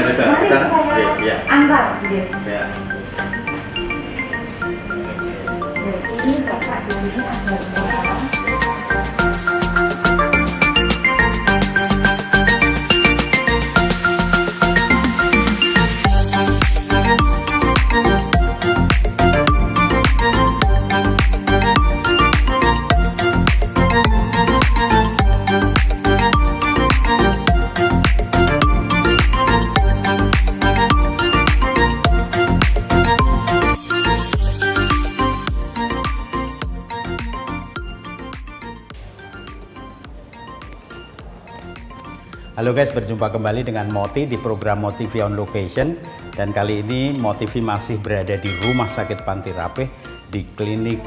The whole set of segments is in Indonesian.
mari saya Iya. antar gitu. Ya. Jadi Bapak di sini ada berapa? Halo guys, berjumpa kembali dengan Moti di program Motivi on Location. Dan kali ini Motivi masih berada di Rumah Sakit Panti Rapih di Klinik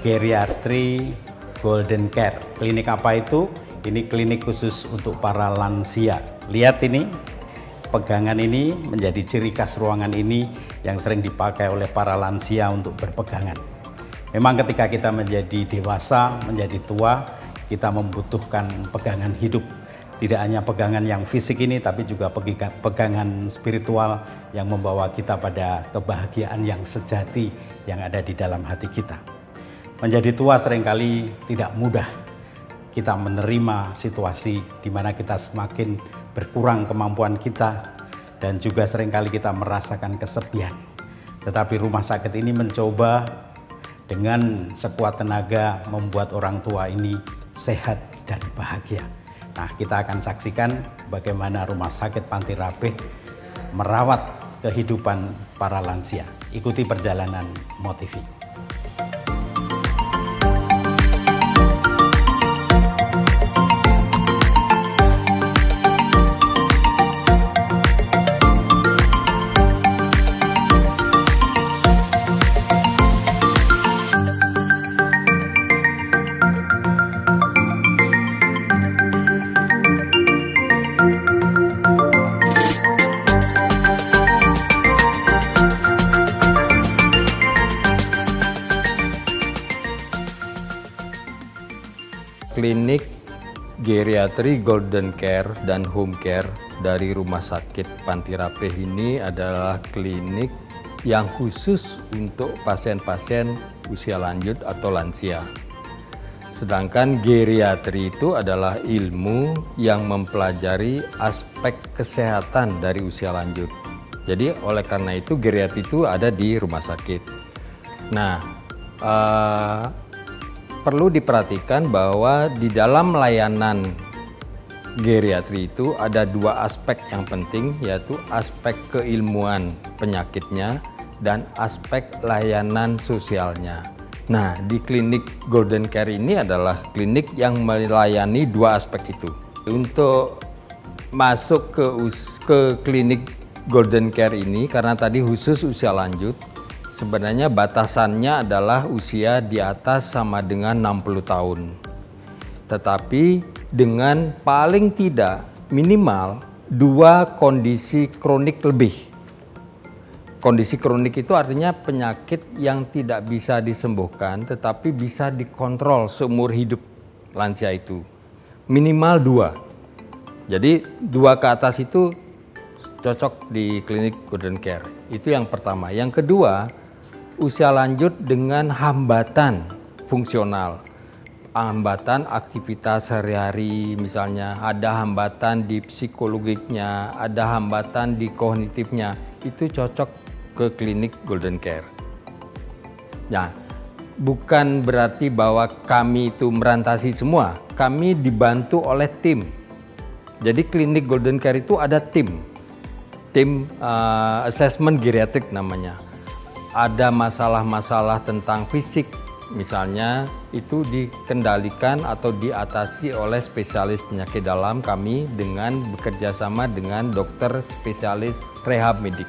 Geriatri Golden Care. Klinik apa itu? Ini klinik khusus untuk para lansia. Lihat ini, pegangan ini menjadi ciri khas ruangan ini yang sering dipakai oleh para lansia untuk berpegangan. Memang ketika kita menjadi dewasa, menjadi tua, kita membutuhkan pegangan hidup. Tidak hanya pegangan yang fisik ini, tapi juga pegangan spiritual yang membawa kita pada kebahagiaan yang sejati yang ada di dalam hati kita. Menjadi tua seringkali tidak mudah. Kita menerima situasi di mana kita semakin berkurang kemampuan kita dan juga seringkali kita merasakan kesepian. Tetapi rumah sakit ini mencoba dengan sekuat tenaga membuat orang tua ini sehat dan bahagia. Nah, kita akan saksikan bagaimana Rumah Sakit Panti Rapih merawat kehidupan para lansia. Ikuti perjalanan Motivi. Klinik Geriatri Golden Care dan Home Care dari Rumah Sakit Panti Rapih ini adalah klinik yang khusus untuk pasien-pasien usia lanjut atau lansia. Sedangkan geriatri itu adalah ilmu yang mempelajari aspek kesehatan dari usia lanjut. Jadi oleh karena itu geriatri itu ada di rumah sakit. Nah, perlu diperhatikan bahwa di dalam layanan geriatri itu ada dua aspek yang penting, yaitu aspek keilmuan penyakitnya dan aspek layanan sosialnya. Nah, di klinik Golden Care ini adalah klinik yang melayani dua aspek itu. Untuk masuk ke klinik Golden Care ini, karena tadi khusus usia lanjut, sebenarnya batasannya adalah usia di atas sama dengan 60 tahun. Tetapi dengan paling tidak minimal 2 kondisi kronik lebih. Kondisi kronik itu artinya penyakit yang tidak bisa disembuhkan tetapi bisa dikontrol seumur hidup lansia itu. Minimal 2. Jadi 2 ke atas itu cocok di klinik Golden Care. Itu yang pertama. Yang kedua, usia lanjut dengan hambatan fungsional, hambatan aktivitas sehari-hari, misalnya ada hambatan di psikologiknya, ada hambatan di kognitifnya, itu cocok ke klinik Golden Care. Nah, bukan berarti bahwa kami itu merantasi semua, kami dibantu oleh tim. Jadi klinik Golden Care itu ada tim assessment geriatrik namanya. Ada masalah-masalah tentang fisik, misalnya itu dikendalikan atau diatasi oleh spesialis penyakit dalam kami dengan bekerja sama dengan dokter spesialis rehab medik.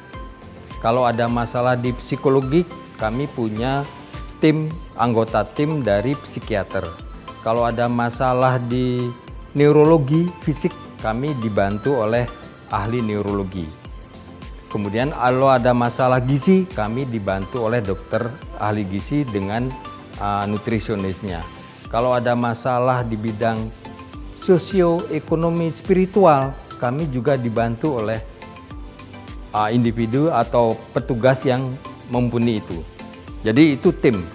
Kalau ada masalah di psikologi, kami punya anggota tim dari psikiater. Kalau ada masalah di neurologi fisik, kami dibantu oleh ahli neurologi. Kemudian kalau ada masalah gizi, kami dibantu oleh dokter ahli gizi dengan nutrisionisnya. Kalau ada masalah di bidang sosioekonomi spiritual, kami juga dibantu oleh individu atau petugas yang mumpuni itu. Jadi itu tim.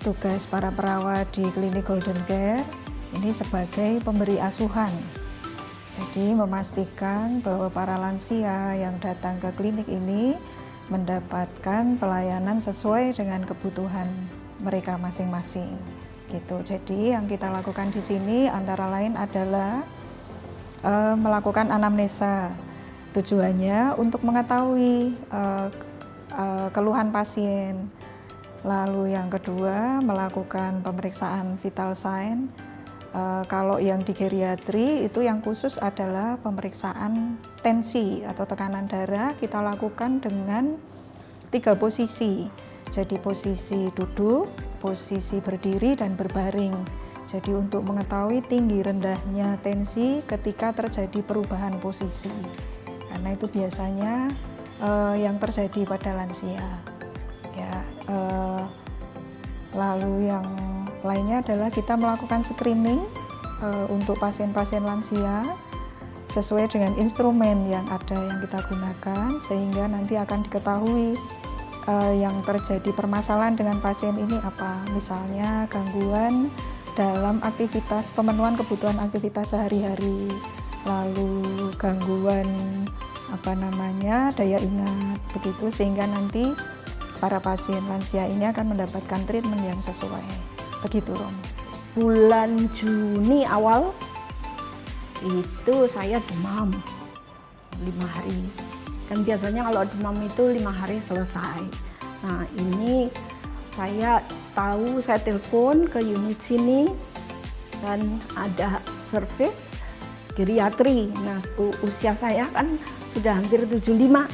Tugas para perawat di klinik Golden Care ini sebagai pemberi asuhan. Jadi memastikan bahwa para lansia yang datang ke klinik ini mendapatkan pelayanan sesuai dengan kebutuhan mereka masing-masing. Gitu. Jadi yang kita lakukan di sini antara lain adalah melakukan anamnesa. Tujuannya untuk mengetahui keluhan pasien. Lalu yang kedua melakukan pemeriksaan vital sign. Kalau yang di geriatri itu yang khusus adalah pemeriksaan tensi atau tekanan darah, kita lakukan dengan 3 posisi. Jadi posisi duduk, posisi berdiri, dan berbaring. Jadi untuk mengetahui tinggi rendahnya tensi ketika terjadi perubahan posisi. Karena itu biasanya yang terjadi pada lansia. Ya, lalu yang lainnya adalah kita melakukan screening untuk pasien-pasien lansia sesuai dengan instrumen yang ada yang kita gunakan, sehingga nanti akan diketahui yang terjadi permasalahan dengan pasien ini apa. Misalnya gangguan dalam aktivitas pemenuhan kebutuhan aktivitas sehari-hari, lalu gangguan daya ingat, begitu, sehingga nanti para pasien lansia ini akan mendapatkan treatment yang sesuai. Begitu, Rom. Bulan Juni awal itu saya demam 5 hari. Kan biasanya kalau demam itu 5 hari selesai. Nah, ini saya tahu, saya telepon ke unit sini dan ada service geriatri. Nah, usia saya kan sudah hampir 75.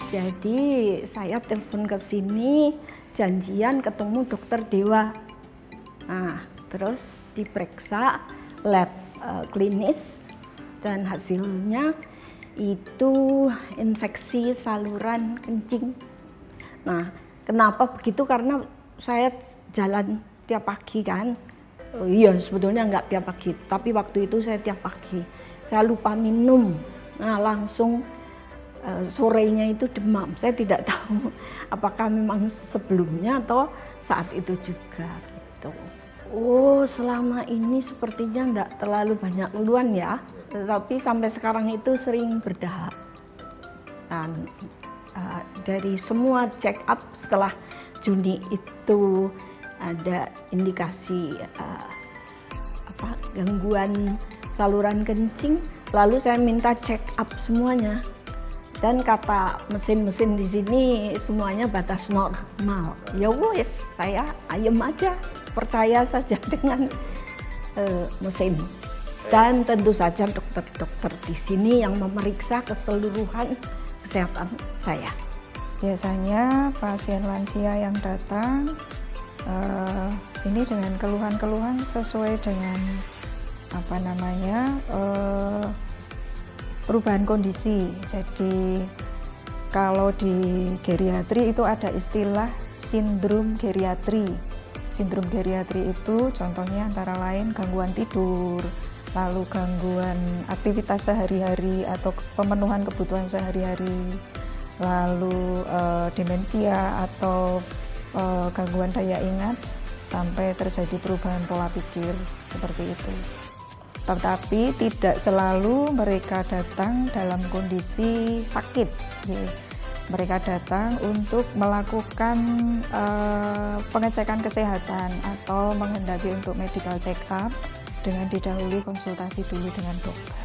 Jadi saya telepon ke sini, janjian ketemu dokter Dewa. Nah, terus diperiksa lab klinis dan hasilnya itu infeksi saluran kencing. Nah, kenapa begitu? Karena saya jalan tiap pagi kan. Oh, iya, sebetulnya nggak tiap pagi, tapi waktu itu saya tiap pagi. Saya lupa minum. Nah, langsung sorenya itu demam. Saya tidak tahu apakah memang sebelumnya atau saat itu juga gitu. Oh, selama ini sepertinya enggak terlalu banyak keluhan ya, tetapi sampai sekarang itu sering berdahak. Dan dari semua check up setelah Juni itu ada indikasi gangguan saluran kencing, lalu saya minta check up semuanya. Dan kata mesin-mesin di sini semuanya batas normal. Ya wes, saya ayem aja, percaya saja dengan mesin. Dan tentu saja dokter-dokter di sini yang memeriksa keseluruhan kesehatan saya. Biasanya pasien lansia yang datang ini dengan keluhan-keluhan sesuai dengan perubahan kondisi. Jadi kalau di geriatri itu ada istilah sindrom geriatri. Sindrom geriatri itu contohnya antara lain gangguan tidur, lalu gangguan aktivitas sehari-hari atau pemenuhan kebutuhan sehari-hari, lalu demensia atau gangguan daya ingat, sampai terjadi perubahan pola pikir seperti itu. Tetapi tidak selalu mereka datang dalam kondisi sakit. Mereka datang untuk melakukan pengecekan kesehatan atau menghendaki untuk medical check up dengan didahului konsultasi dulu dengan dokter.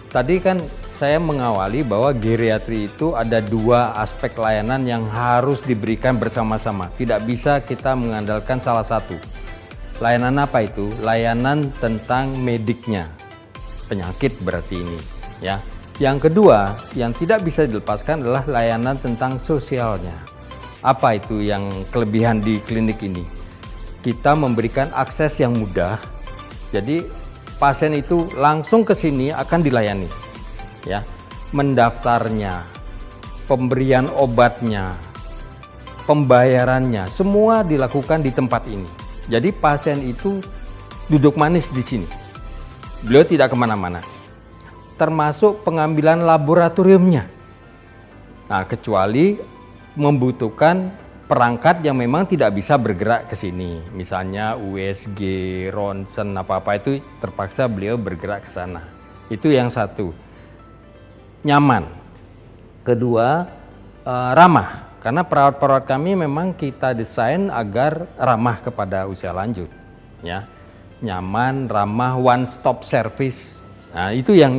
Tadi kan saya mengawali bahwa geriatri itu ada 2 aspek layanan yang harus diberikan bersama-sama. Tidak bisa kita mengandalkan salah satu. Layanan apa itu? Layanan tentang mediknya, penyakit berarti ini, ya. Yang kedua, yang tidak bisa dilepaskan adalah layanan tentang sosialnya. Apa itu yang kelebihan di klinik ini? Kita memberikan akses yang mudah. Jadi pasien itu langsung ke sini akan dilayani, ya. Mendaftarnya, pemberian obatnya, pembayarannya, semua dilakukan di tempat ini. Jadi pasien itu duduk manis di sini. Beliau tidak kemana-mana. Termasuk pengambilan laboratoriumnya. Nah, kecuali membutuhkan perangkat yang memang tidak bisa bergerak ke sini. Misalnya USG, ronsen, apa-apa itu terpaksa beliau bergerak ke sana. Itu yang satu. Nyaman. Kedua, ramah. Karena perawat-perawat kami memang kita desain agar ramah kepada usia lanjut. Ya. Nyaman, ramah, one stop service. Nah, itu yang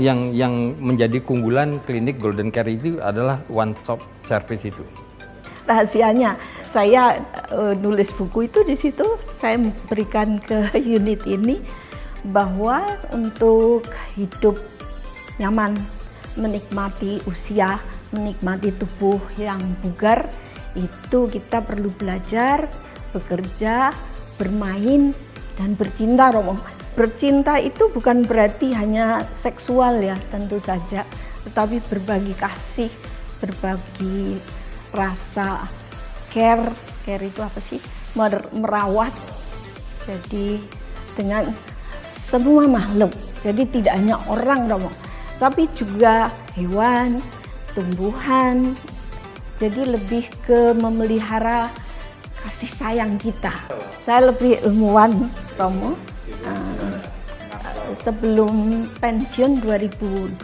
menjadi keunggulan klinik Golden Care itu adalah one stop service itu. Rahasianya saya nulis buku itu, di situ saya berikan ke unit ini bahwa untuk hidup nyaman, menikmati usia, menikmati tubuh yang bugar, itu kita perlu belajar, bekerja, bermain, dan bercinta, Romo. Bercinta itu bukan berarti hanya seksual ya, tentu saja, tetapi berbagi kasih, berbagi rasa care itu apa sih? Merawat. Jadi dengan semua makhluk. Jadi tidak hanya orang, Romo, tapi juga hewan, tumbuhan. Jadi lebih ke memelihara kasih sayang kita. Saya lebih ilmuwan, Romo. Sebelum pensiun 2012,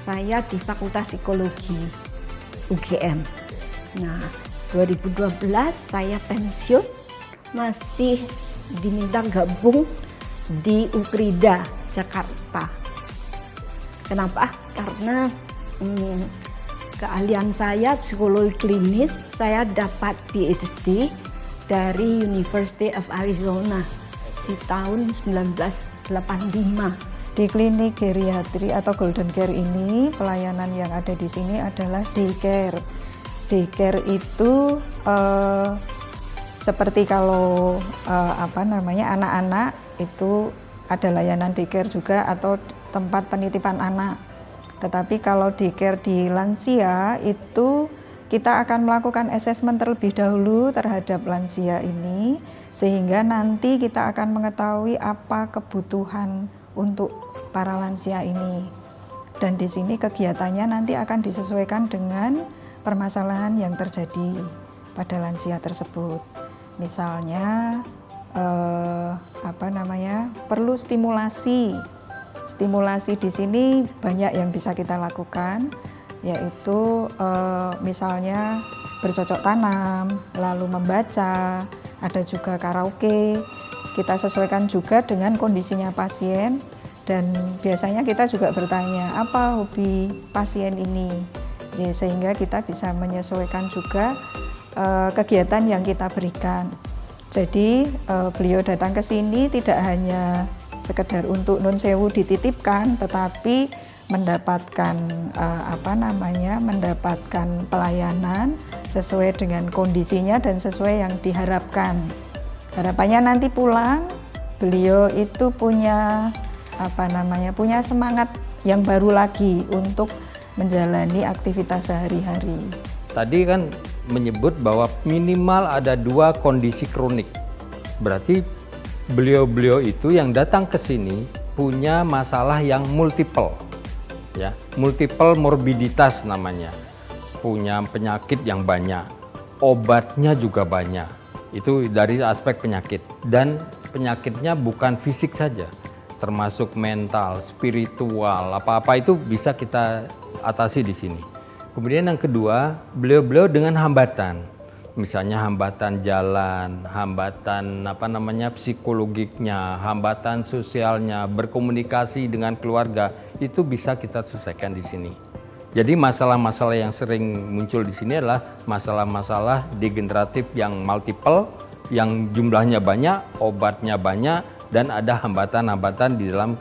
saya di Fakultas Psikologi UGM. Nah, 2012 saya pensiun, masih diminta gabung di Ukrida, Jakarta. Kenapa? Karena keahlian saya psikologi klinis, saya dapat PhD dari University of Arizona di tahun 1985. Di klinik geriatri atau Golden Care ini, pelayanan yang ada di sini adalah daycare. Daycare itu seperti kalau anak-anak itu ada layanan daycare juga atau tempat penitipan anak. Tetapi kalau daycare di lansia itu kita akan melakukan asesmen terlebih dahulu terhadap lansia ini, sehingga nanti kita akan mengetahui apa kebutuhan untuk para lansia ini. Dan di sini kegiatannya nanti akan disesuaikan dengan permasalahan yang terjadi pada lansia tersebut. Misalnya perlu stimulasi. Stimulasi di sini banyak yang bisa kita lakukan, yaitu misalnya bercocok tanam, lalu membaca, ada juga karaoke. Kita sesuaikan juga dengan kondisinya pasien, dan biasanya kita juga bertanya apa hobi pasien ini, ya, sehingga kita bisa menyesuaikan juga kegiatan yang kita berikan. Jadi beliau datang ke sini tidak hanya sekedar untuk nun sewu dititipkan, tetapi mendapatkan mendapatkan pelayanan sesuai dengan kondisinya dan sesuai yang diharapkan. Harapannya nanti pulang beliau itu punya punya semangat yang baru lagi untuk menjalani aktivitas sehari-hari. Tadi kan menyebut bahwa minimal ada 2 kondisi kronik. Berarti beliau-beliau itu yang datang ke sini punya masalah yang multiple. Ya, multiple morbiditas namanya. Punya penyakit yang banyak. Obatnya juga banyak. Itu dari aspek penyakit, dan penyakitnya bukan fisik saja, termasuk mental, spiritual, apa-apa itu bisa kita atasi di sini. Kemudian yang kedua, beliau-beliau dengan hambatan, misalnya hambatan jalan, hambatan psikologiknya, hambatan sosialnya, berkomunikasi dengan keluarga, itu bisa kita selesaikan di sini. Jadi masalah-masalah yang sering muncul di sini adalah masalah-masalah degeneratif yang multiple, yang jumlahnya banyak, obatnya banyak, dan ada hambatan-hambatan di dalam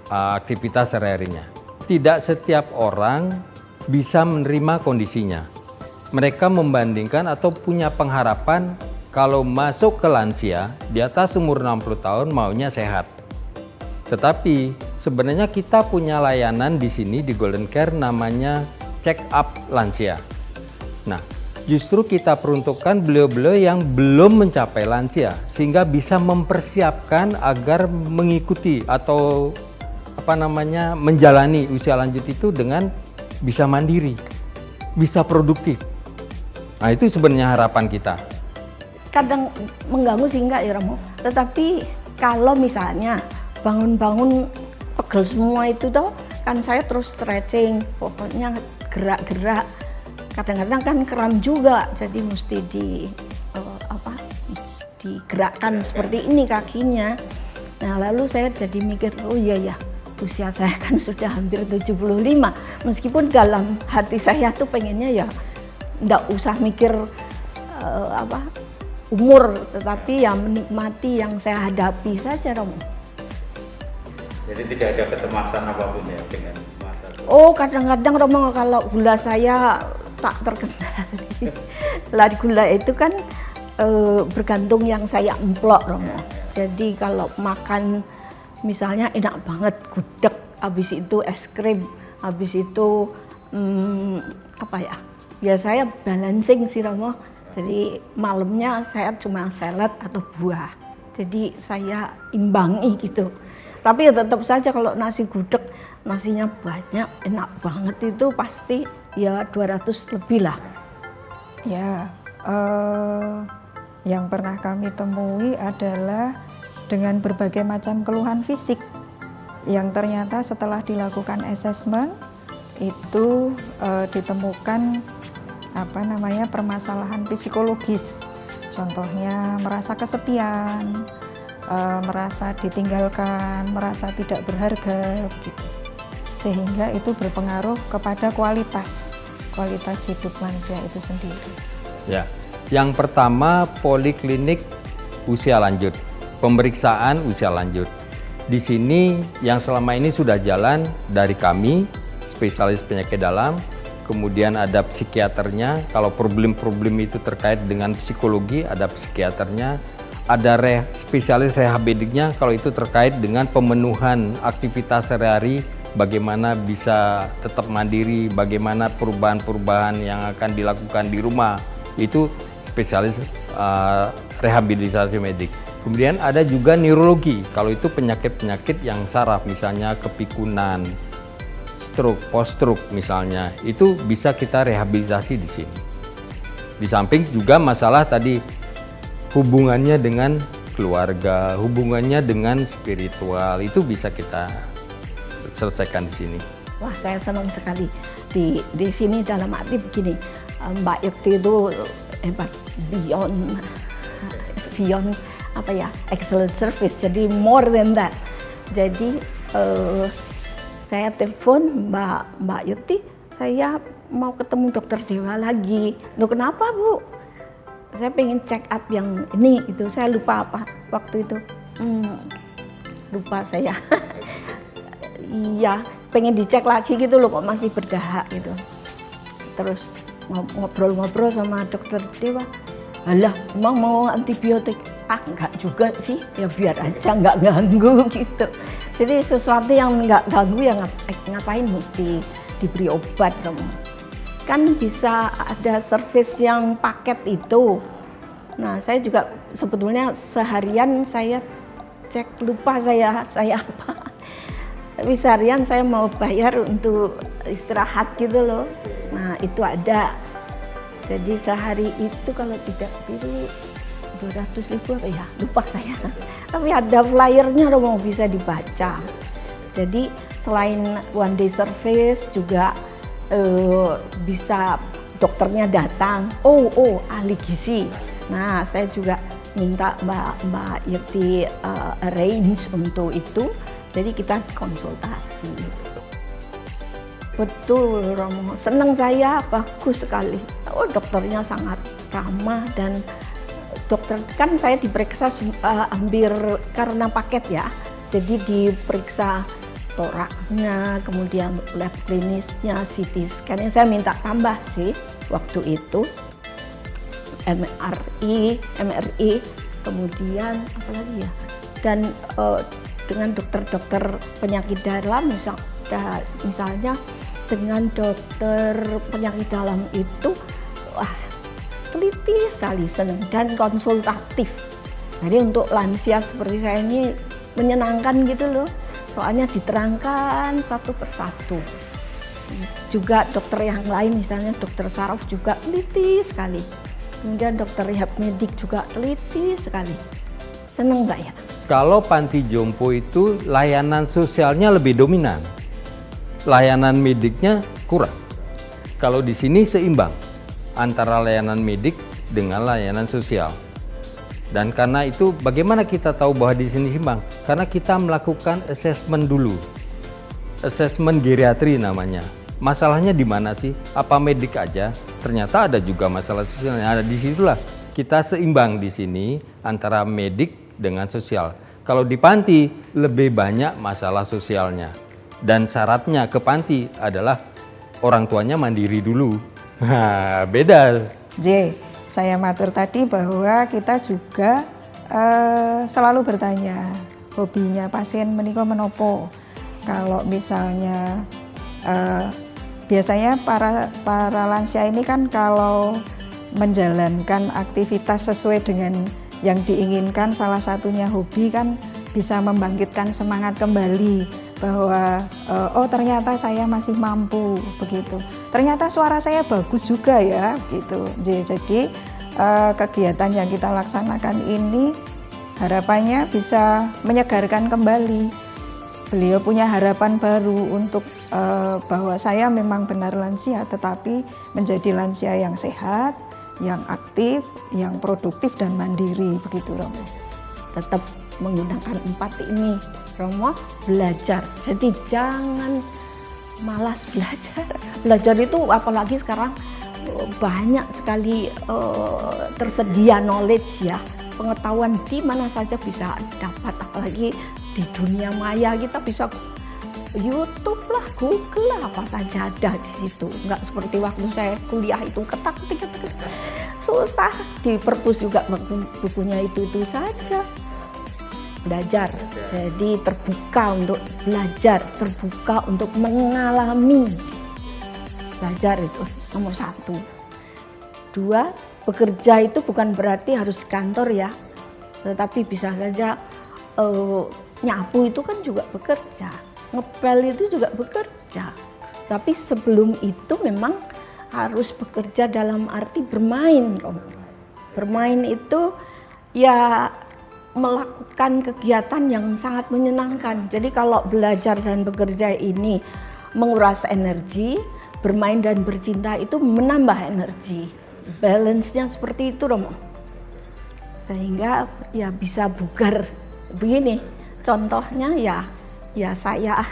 aktivitas sehari-harinya. Tidak setiap orang bisa menerima kondisinya. Mereka membandingkan atau punya pengharapan kalau masuk ke lansia di atas umur 60 tahun maunya sehat. Tetapi sebenarnya kita punya layanan di sini di Golden Care namanya check up lansia. Nah, justru kita peruntukkan beliau-beliau yang belum mencapai lansia sehingga bisa mempersiapkan agar mengikuti atau menjalani usia lanjut itu dengan bisa mandiri. bisa produktif. Nah, itu sebenarnya harapan kita. Kadang mengganggu sih enggak ya Romo, tetapi kalau misalnya bangun-bangun pegel semua itu toh, kan saya terus stretching, pokoknya gerak-gerak. Kadang-kadang kan kram juga, jadi mesti digerakkan seperti ini kakinya. Nah lalu saya jadi mikir, oh iya ya, usia saya kan sudah hampir 75, meskipun dalam hati saya tuh pengennya ya enggak usah mikir umur, tetapi ya menikmati yang saya hadapi saja, Romo. Jadi tidak ada kecemasan apapun ya dengan masa. Oh, kadang-kadang Romo kalau gula saya tak terkendali. Lah gula itu kan bergantung yang saya emplok, Romo. Jadi kalau makan misalnya enak banget gudeg, habis itu es krim, habis itu ya saya balancing sih, Romo. Jadi malamnya saya cuma salad atau buah. Jadi saya imbangi gitu. Tapi ya tetap saja kalau nasi gudeg, nasinya banyak, enak banget itu pasti ya 200 lebih lah. Ya, yang pernah kami temui adalah dengan berbagai macam keluhan fisik yang ternyata setelah dilakukan asesmen itu ditemukan permasalahan psikologis. Contohnya merasa kesepian, merasa ditinggalkan, merasa tidak berharga, gitu. Sehingga itu berpengaruh kepada kualitas hidup lansia itu sendiri. Ya, yang pertama poliklinik usia lanjut, pemeriksaan usia lanjut. Di sini yang selama ini sudah jalan dari kami, spesialis penyakit dalam, kemudian ada psikiaternya, kalau problem-problem itu terkait dengan psikologi ada psikiaternya, ada spesialis rehabilitiknya kalau itu terkait dengan pemenuhan aktivitas sehari-hari, bagaimana bisa tetap mandiri, bagaimana perubahan-perubahan yang akan dilakukan di rumah, itu spesialis rehabilitasi medik. Kemudian ada juga neurologi, kalau itu penyakit-penyakit yang saraf, misalnya kepikunan, stroke, post-stroke misalnya, itu bisa kita rehabilitasi di sini. Di samping juga masalah tadi hubungannya dengan keluarga, hubungannya dengan spiritual, itu bisa kita selesaikan di sini. Wah, saya senang sekali di sini, dalam arti begini, Mbak Yukti itu hebat, beyond excellent service, jadi more than that. Jadi saya telepon Mbak Yukti, saya mau ketemu dokter Dewa lagi. Loh kenapa Bu? Saya pengen check up yang ini, itu saya lupa apa waktu itu. Lupa saya. Iya, pengen dicek lagi gitu loh, kok masih berdahak gitu. Terus ngobrol-ngobrol sama dokter Dewa. Alah, emang mau antibiotik? Enggak juga sih, ya biar aja nggak ganggu gitu. Jadi sesuatu yang nggak ganggu ya ngapain mesti diberi obat, Romo. Kan bisa ada servis yang paket itu. Nah, saya juga sebetulnya seharian saya cek, lupa saya apa. Tapi seharian saya mau bayar untuk istirahat gitu loh. Nah, itu ada. Jadi sehari itu kalau tidak pilih 200.000 apa ya, lupa saya. Tapi ada flyernya Romo, bisa dibaca. Jadi selain one day service juga bisa dokternya datang. Oh ahli gizi. Nah, saya juga minta Mbak Yeti arrange untuk itu. Jadi kita konsultasi. Betul Romo, senang saya, bagus sekali. Oh, dokternya sangat ramah, dan dokter kan saya diperiksa hampir karena paket ya. Jadi diperiksa toraksnya, kemudian lab klinisnya, CT scan-nya saya minta tambah sih waktu itu. MRI, kemudian apa lagi ya? Dan dengan dokter-dokter penyakit dalam, misalnya dengan dokter penyakit dalam itu, wah teliti sekali, senang dan konsultatif. Jadi untuk lansia seperti saya ini menyenangkan gitu loh, soalnya diterangkan satu persatu. Juga dokter yang lain, misalnya dokter saraf juga teliti sekali. Kemudian dokter rehab medik juga teliti sekali. Seneng nggak ya? Kalau panti jompo itu layanan sosialnya lebih dominan, layanan mediknya kurang. Kalau di sini seimbang antara layanan medik dengan layanan sosial. Dan karena itu bagaimana kita tahu bahwa di sini seimbang? Karena kita melakukan assessment dulu. Assessment geriatri namanya. Masalahnya di mana sih? Apa medik aja? Ternyata ada juga masalah sosialnya. Ada di situlah kita seimbang di sini antara medik dengan sosial. Kalau di panti lebih banyak masalah sosialnya. Dan syaratnya ke panti adalah orang tuanya mandiri dulu. Nah, beda. J, saya matur tadi bahwa kita juga selalu bertanya hobinya pasien menika menopo. Kalau misalnya biasanya para lansia ini kan kalau menjalankan aktivitas sesuai dengan yang diinginkan, salah satunya hobi kan bisa membangkitkan semangat kembali bahwa oh ternyata saya masih mampu begitu. Ternyata suara saya bagus juga ya gitu. Jadi kegiatan yang kita laksanakan ini harapannya bisa menyegarkan kembali. Beliau punya harapan baru untuk bahwa saya memang benar lansia, tetapi menjadi lansia yang sehat, yang aktif, yang produktif dan mandiri begitu Romo. Tetap menggunakan 4 ini, Romo, belajar. Jadi jangan malas belajar. Belajar itu apalagi sekarang banyak sekali tersedia knowledge ya, pengetahuan di mana saja bisa dapat, apalagi di dunia maya kita bisa YouTube lah, Google lah, apa saja ada di situ. Nggak seperti waktu saya kuliah itu ketik susah, di perpus juga bukunya itu saja. Belajar, jadi terbuka untuk belajar, terbuka untuk mengalami. Belajar itu nomor 1. 2, bekerja itu bukan berarti harus di kantor ya, tetapi bisa saja nyapu itu kan juga bekerja, ngepel itu juga bekerja. Tapi sebelum itu memang harus bekerja dalam arti bermain. Bermain itu ya melakukan kegiatan yang sangat menyenangkan. Jadi kalau belajar dan bekerja ini menguras energi, bermain dan bercinta itu menambah energi. Balance-nya seperti itu, Romo. Sehingga ya bisa bugar. Begini, contohnya ya saya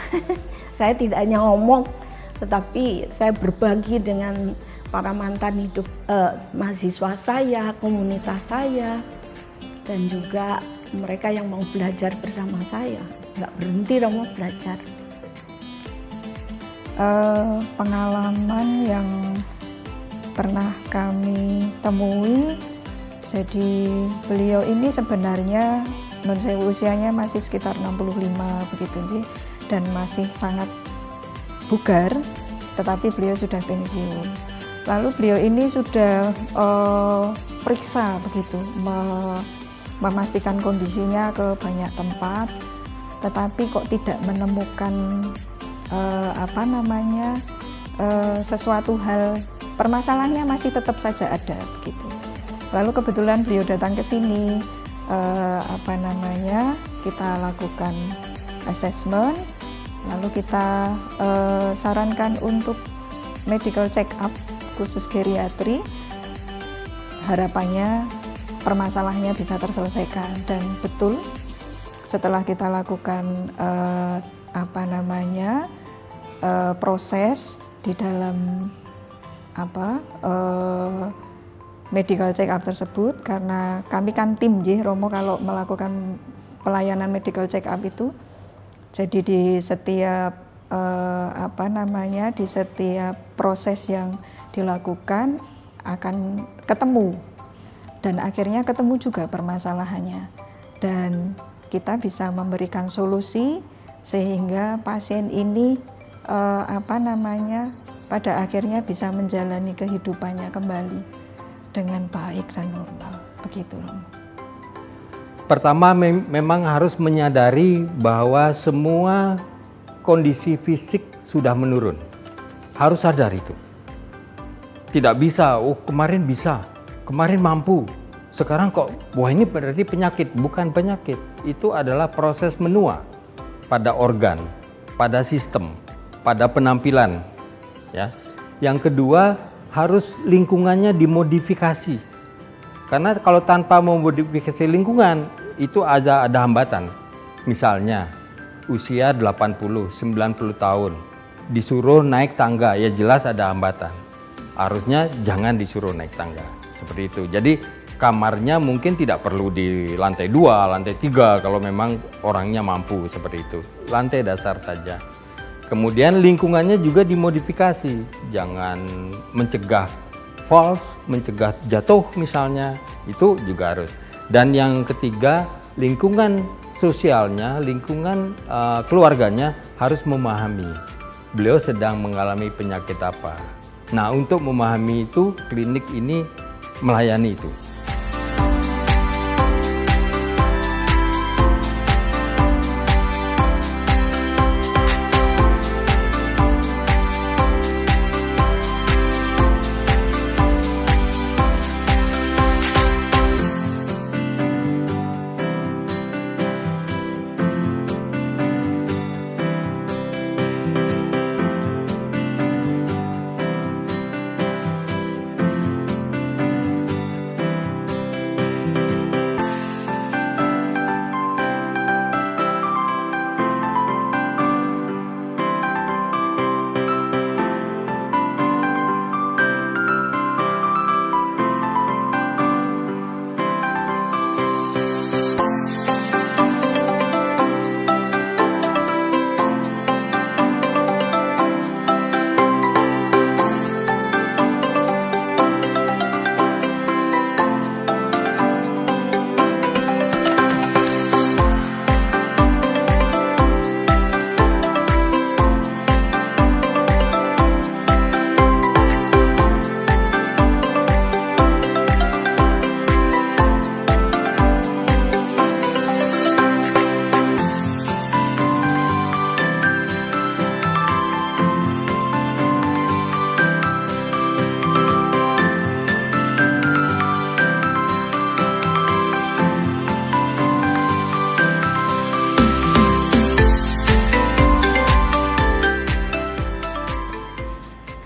saya tidak hanya ngomong, tetapi saya berbagi dengan para mantan hidup mahasiswa saya, komunitas saya, dan juga mereka yang mau belajar bersama saya. Nggak berhenti Romo belajar. Pengalaman yang pernah kami temui, jadi beliau ini sebenarnya menurut saya usianya masih sekitar 65 begitu, dan masih sangat bugar, tetapi beliau sudah pensiun. Lalu beliau ini sudah periksa begitu, memastikan kondisinya ke banyak tempat, tetapi kok tidak menemukan sesuatu hal, permasalahannya masih tetap saja ada begitu. Lalu kebetulan beliau datang ke sini, kita lakukan assessment, lalu kita sarankan untuk medical check up khusus geriatri. Harapannya permasalahannya bisa terselesaikan, dan betul setelah kita lakukan proses di dalam medical check up tersebut, karena kami kan tim Romo kalau melakukan pelayanan medical check up itu. Jadi di setiap di setiap proses yang dilakukan akan ketemu, dan akhirnya ketemu juga permasalahannya, dan kita bisa memberikan solusi sehingga pasien ini pada akhirnya bisa menjalani kehidupannya kembali dengan baik dan normal begitu. Pertama memang harus menyadari bahwa semua kondisi fisik sudah menurun. harus sadar itu. Tidak bisa, oh kemarin bisa, kemarin mampu, sekarang kok, wah ini berarti penyakit. Bukan penyakit, itu adalah proses menua pada organ, pada sistem, pada penampilan. Ya. Yang kedua, harus lingkungannya dimodifikasi. Karena kalau tanpa memodifikasi lingkungan, itu ada hambatan. Misalnya, usia 80, 90 tahun, disuruh naik tangga, ya jelas ada hambatan. Harusnya jangan disuruh naik tangga, seperti itu. Jadi kamarnya mungkin tidak perlu di lantai 2, lantai 3 kalau memang orangnya mampu seperti itu. Lantai dasar saja. Kemudian lingkungannya juga dimodifikasi. Jangan mencegah falls, mencegah jatuh misalnya, itu juga harus. Dan yang ketiga, lingkungan sosialnya, lingkungan keluarganya harus memahami beliau sedang mengalami penyakit apa. Nah, untuk memahami itu, klinik ini melayani itu.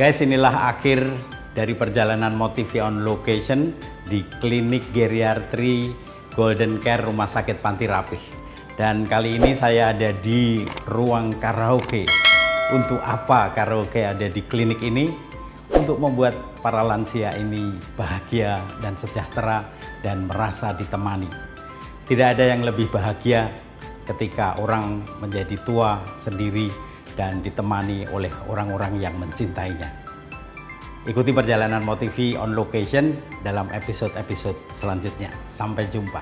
Guys, inilah akhir dari perjalanan Motivi on Location di Klinik Geriatri Golden Care Rumah Sakit Panti Rapih. Dan kali ini saya ada di ruang karaoke. Untuk apa karaoke ada di klinik ini? Untuk membuat para lansia ini bahagia dan sejahtera dan merasa ditemani. Tidak ada yang lebih bahagia ketika orang menjadi tua sendiri dan ditemani oleh orang-orang yang mencintainya. Ikuti perjalanan Motivi on Location dalam episode-episode selanjutnya. Sampai jumpa.